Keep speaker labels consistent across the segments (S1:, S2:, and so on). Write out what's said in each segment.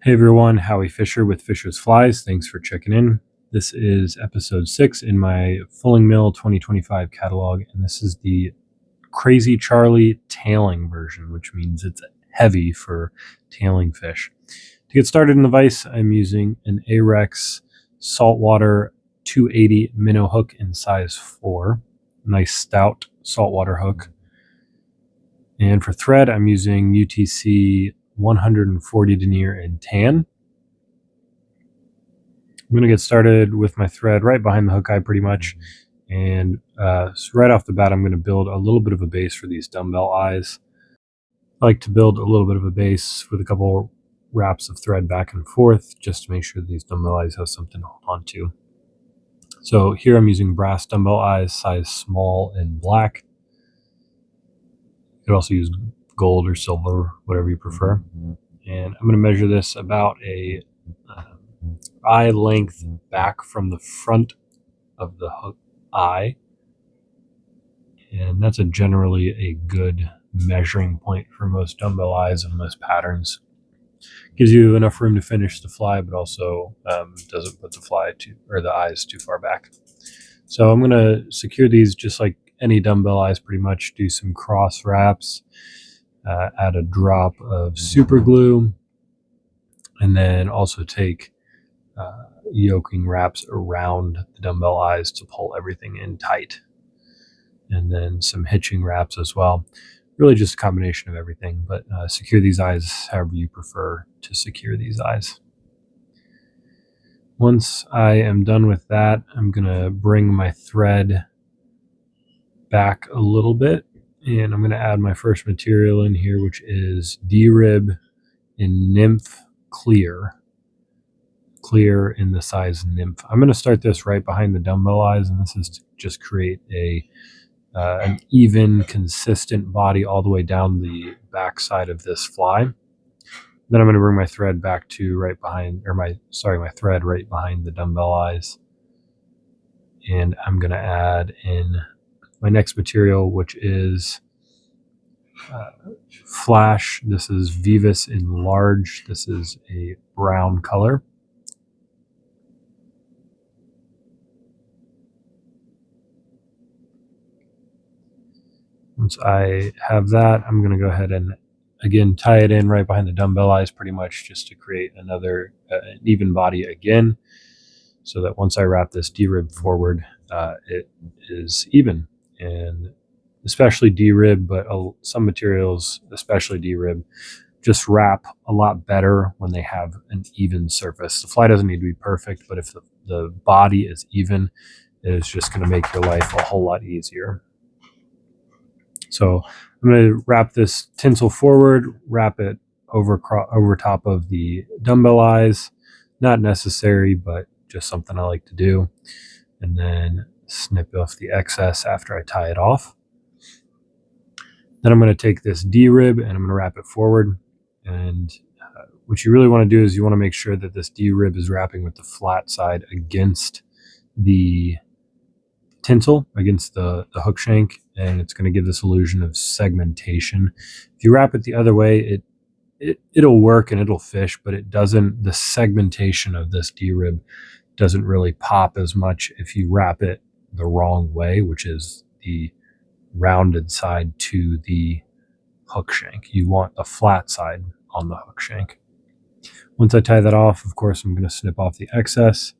S1: Hey everyone, Howie Fisher with Fisher's Flies. Thanks for checking in. This is episode 6 in my Fulling Mill 2025 catalog, and this is the Crazy Charlie tailing version, which means it's heavy for tailing fish. To get started in the vise, I'm using an Ahrex Saltwater 280 Minnow hook in size 4. Nice stout saltwater hook. And for thread, I'm using UTC 140 denier and tan. I'm going to get started with my thread right behind the hook eye pretty much. And so right off the bat, I'm going to build a little bit of a base for these dumbbell eyes. I like to build a little bit of a base with a couple wraps of thread back and forth just to make sure these dumbbell eyes have something to hold on to. So here I'm using brass dumbbell eyes, size small and black. You could also use gold or silver, whatever you prefer. And I'm going to measure this about a eye length back from the front of the hook eye. And that's generally a good measuring point for most dumbbell eyes and most patterns. Gives you enough room to finish the fly, but also doesn't put the eyes too far back. So I'm going to secure these just like any dumbbell eyes pretty much. Do some cross wraps, add a drop of super glue, and then also take yoking wraps around the dumbbell eyes to pull everything in tight. And then some hitching wraps as well. Really just a combination of everything, but secure these eyes however you prefer to secure these eyes. Once I am done with that, I'm going to bring my thread back a little bit, and I'm going to add my first material in here, which is D-rib in Nymph clear in the size Nymph. I'm going to start this right behind the dumbbell eyes, and this is to just create an even, consistent body all the way down the back side of this fly. Then I'm going to bring my thread back to my thread right behind the dumbbell eyes. And I'm going to add in my next material, which is Flash. This is Veevus in large. This is a brown color. Once I have that, I'm going to go ahead and again tie it in right behind the dumbbell eyes pretty much just to create another even body again, so that once I wrap this D-rib forward, it is even. And especially D-rib, but some materials, especially D-rib, just wrap a lot better when they have an even surface. The fly doesn't need to be perfect, but if the body is even, it is just going to make your life a whole lot easier. So I'm going to wrap this tinsel forward, wrap it over top of the dumbbell eyes. Not necessary, but just something I like to do. And then snip off the excess after I tie it off. Then I'm going to take this D-rib and I'm going to wrap it forward. And what you really want to do is you want to make sure that this D-rib is wrapping with the flat side against the tinsel, against the hook shank, and it's going to give this illusion of segmentation. If you wrap it the other way, it'll work and it'll fish, but it doesn't. The segmentation of this D-rib doesn't really pop as much if you wrap it the wrong way, which is the rounded side to the hook shank. You want the flat side on the hook shank. Once I tie that off, of course, I'm going to snip off the excess.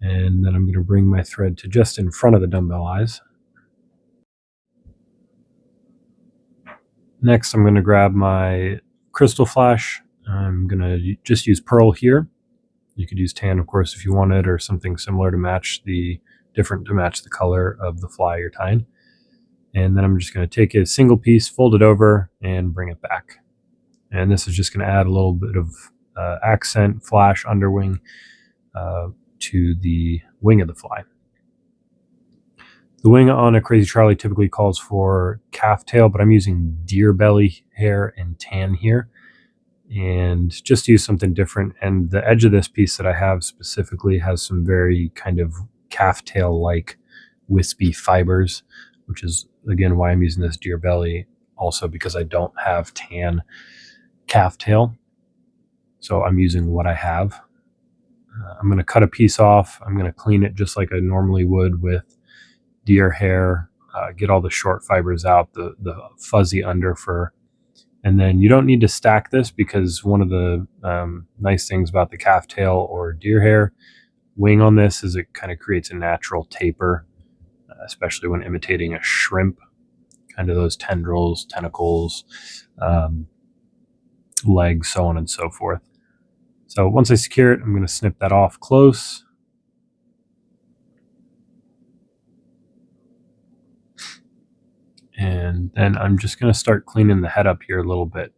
S1: And then I'm going to bring my thread to just in front of the dumbbell eyes. Next, I'm going to grab my Krystal flash. I'm going to just use pearl here. You could use tan, of course, if you wanted, or something similar to match the color of the fly you're tying. And then I'm just going to take a single piece, fold it over, and bring it back. And this is just going to add a little bit of accent flash underwing to the wing of the fly. The wing on a Crazy Charlie typically calls for calf tail, but I'm using deer belly hair and tan here, and just to use something different. And the edge of this piece that I have specifically has some very kind of calf tail like wispy fibers, which is again why I'm using this deer belly, also because I don't have tan calf tail. So I'm using what I have. I'm going to cut a piece off. I'm going to clean it just like I normally would with deer hair, get all the short fibers out, the fuzzy under fur. And then you don't need to stack this, because one of the nice things about the calf tail or deer hair wing on this is it kind of creates a natural taper, especially when imitating a shrimp, kind of those tendrils, tentacles, legs, so on and so forth. So once I secure it, I'm going to snip that off close. And then I'm just going to start cleaning the head up here a little bit.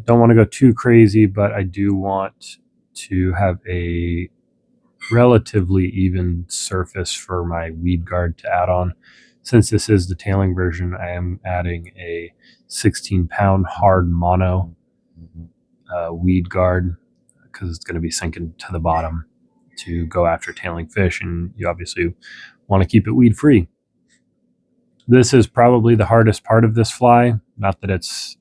S1: Don't want to go too crazy, but I do want to have a relatively even surface for my weed guard to add on. Since this is the tailing version, I am adding a 16-pound hard mono weed guard, because it's going to be sinking to the bottom to go after tailing fish, and you obviously want to keep it weed free. This is probably the hardest part of this fly. Not that it's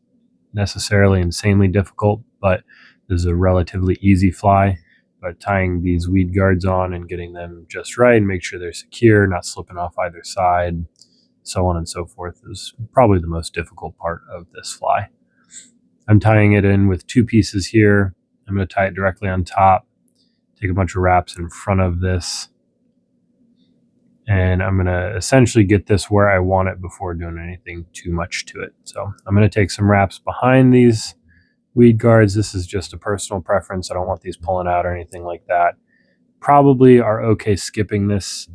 S1: necessarily insanely difficult, but this is a relatively easy fly. But tying these weed guards on and getting them just right and make sure they're secure, not slipping off either side, so on and so forth, is probably the most difficult part of this fly. I'm tying it in with two pieces here. I'm going to tie it directly on top, take a bunch of wraps in front of this, and I'm going to essentially get this where I want it before doing anything too much to it. So I'm going to take some wraps behind these weed guards. This is just a personal preference. I don't want these pulling out or anything like that. Probably are okay skipping this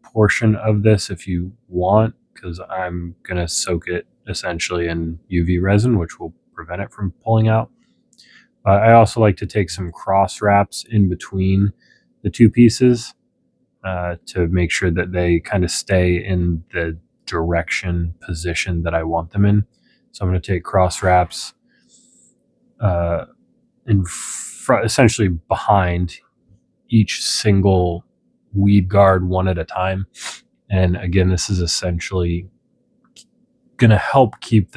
S1: portion of this if you want, because I'm going to soak it essentially in UV resin, which will prevent it from pulling out. I also like to take some cross wraps in between the two pieces to make sure that they kind of stay in the position that I want them in. So I'm going to take cross wraps in front, essentially behind each single weed guard, one at a time. And again, this is essentially going to help keep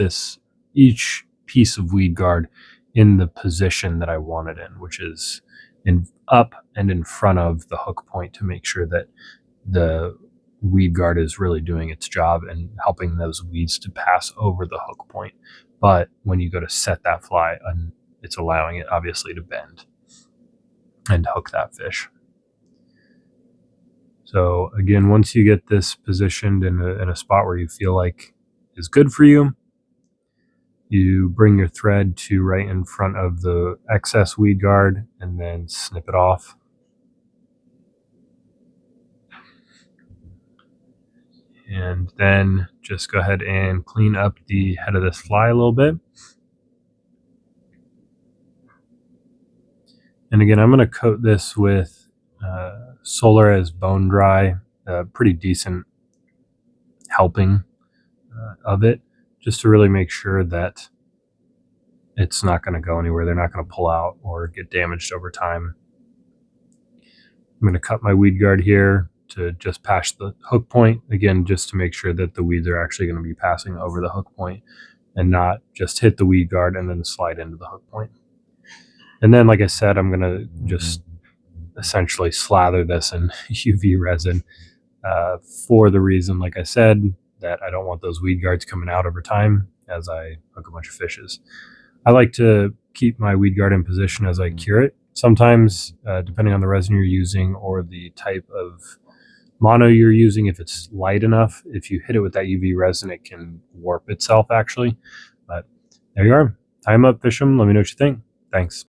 S1: each piece of weed guard in the position that I want it in, which is up and in front of the hook point, to make sure that the weed guard is really doing its job and helping those weeds to pass over the hook point. But when you go to set that fly, it's allowing it obviously to bend and hook that fish. So again, once you get this positioned in a spot where you feel like is good for you, you bring your thread to right in front of the excess weed guard and then snip it off. And then just go ahead and clean up the head of this fly a little bit. And again, I'm going to coat this with Solarez Bone Dry, a pretty decent helping of it, just to really make sure that it's not going to go anywhere. They're not going to pull out or get damaged over time. I'm going to cut my weed guard here to just past the hook point, again, just to make sure that the weeds are actually going to be passing over the hook point and not just hit the weed guard and then slide into the hook point. And then, like I said, I'm going to just essentially slather this in UV resin for the reason, like I said, that I don't want those weed guards coming out over time as I hook a bunch of fishes. I like to keep my weed guard in position as I cure it. Sometimes, depending on the resin you're using or the type of mono you're using, if it's light enough, if you hit it with that UV resin, it can warp itself actually. But there you are. Tie them up, fish them. Let me know what you think. Thanks.